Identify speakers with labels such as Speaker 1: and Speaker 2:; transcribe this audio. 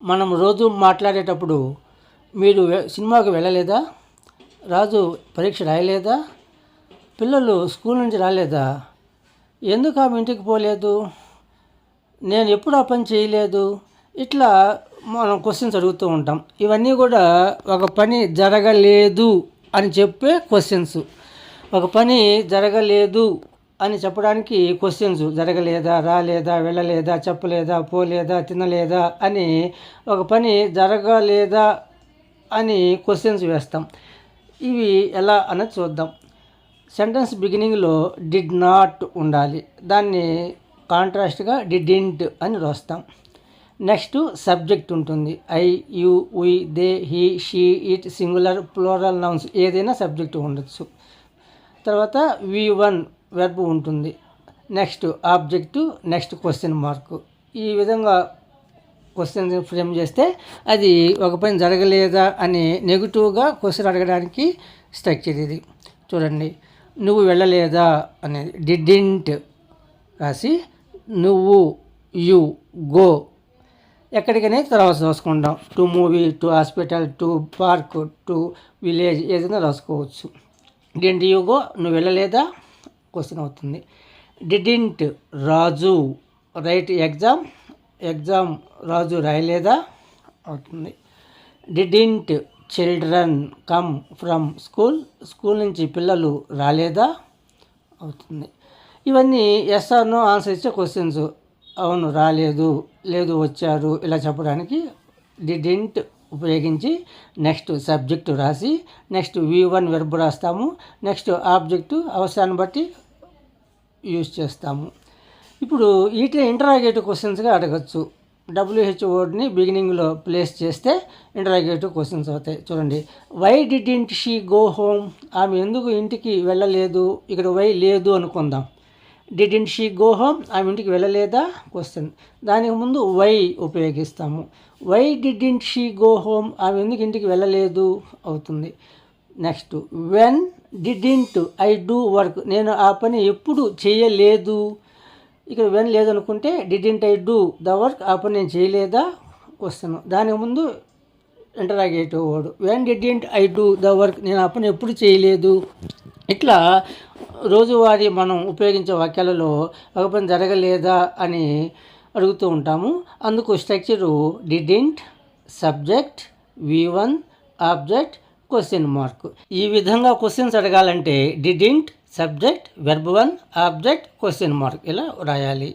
Speaker 1: మనం రోజు మాట్లాడేటప్పుడు మీరు సినిమాకి వెళ్ళలేదా, రాజు పరీక్ష రాయలేదా, పిల్లలు స్కూల్ నుంచి రాలేదా, ఎందుకు ఆమె ఇంటికి పోలేదు, నేను ఎప్పుడు ఆ పని చేయలేదు, ఇట్లా మనం క్వశ్చన్స్ అడుగుతూ ఉంటాం. ఇవన్నీ కూడా ఒక పని జరగలేదు అని చెప్పే క్వశ్చన్స్. ఒక పని జరగలేదు అని చెప్పడానికి క్వశ్చన్స్ జరగలేదా, రాలేదా, వెళ్ళలేదా, చెప్పలేదా, పోలేదా, తినలేదా అని ఒక పని జరగలేదా అని క్వశ్చన్స్ వేస్తాం. ఇవి ఎలా అన్నది చూద్దాం. సెంటెన్స్ బిగినింగ్లో డిడ్ నాట్ ఉండాలి, దాన్ని కాంట్రాస్ట్గా డిడింట్ అని రాస్తాం. నెక్స్ట్ సబ్జెక్ట్ ఉంటుంది. I, you, we, they, he, she, it, singular, plural nouns ఏదైనా సబ్జెక్టు ఉండొచ్చు. తర్వాత V1 వెర్బ్ ఉంటుంది. Next object, next question mark. ఈ విధంగా క్వశ్చన్ ఫ్రేమ్ చేస్తే అది ఒక పని జరగలేదా అని నెగిటివ్గా క్వశ్చన్ అడగడానికి స్ట్రక్చర్ ఇది. చూడండి, నువ్వు వెళ్ళలేదా అనేది డిడింట్ రాసి నువ్వు యు గో ఎక్కడికనేది తర్వాత రాసుకుంటాం. To movie, to hospital, to park, to village ఏదైనా రాసుకోవచ్చు. డిడ్ యు గో, నువ్వు వెళ్ళలేదా క్వశ్చన్ అవుతుంది. Didn't Raju write exam, exam Raju రాయలేదా అవుతుంది. Didn't children come from school, school నుంచి పిల్లలు రాలేదా అవుతుంది. ఇవన్నీ ఎస్ ఆర్ నో ఆన్సర్ ఇచ్చే క్వశ్చన్స్. అవును రాలేదు, లేదు వచ్చారు, ఇలా చెప్పడానికి డిడింట్ ఉపయోగించి నెక్స్ట్ సబ్జెక్టు రాసి నెక్స్ట్ V1 వెర్బ్ రాస్తాము. నెక్స్ట్ ఆబ్జెక్టు అవసరాన్ని బట్టి యూజ్ చేస్తాము. ఇప్పుడు వీటిని ఇంటరాగేటివ్ క్వశ్చన్స్గా అడగచ్చు. WH వర్డ్ని బిగినింగ్లో ప్లేస్ చేస్తే ఇంటరాగేటివ్ క్వశ్చన్స్ అవుతాయి. చూడండి, why didn't she go home, ఆమె ఎందుకు ఇంటికి వెళ్ళలేదు. ఇక్కడ వై లేదు అనుకుందాం. డిడింట్ షీ గో హోమ్, ఆమె ఇంటికి వెళ్ళలేదా క్వశ్చన్. దానికి ముందు వై ఉపయోగిస్తాము. Why didn't she go home, ఆమె ఎందుకు ఇంటికి వెళ్ళలేదు అవుతుంది. Next when didn't I do work, నేను ఆ పని ఎప్పుడు చేయలేదు. ఇక్కడ వెన్ లేదనుకుంటే didn't I do the work, ఆ పని నేను చేయలేదా క్వశ్చన్. దానికి ముందు interrogative word when didn't I do the work, నేను ఆ పని ఎప్పుడు చేయలేదు. ఇట్లా రోజువారీ మనం ఉపయోగించే వాక్యాలలో ఒక పని జరగలేదా అని అడుగుతూ ఉంటాము. అందుకు structure didn't, subject, V1, object, question mark. ఈ విధంగా క్వశ్చన్స్ అడగాలంటే didn't, subject, verb 1, object, question mark ఇలా రాయాలి.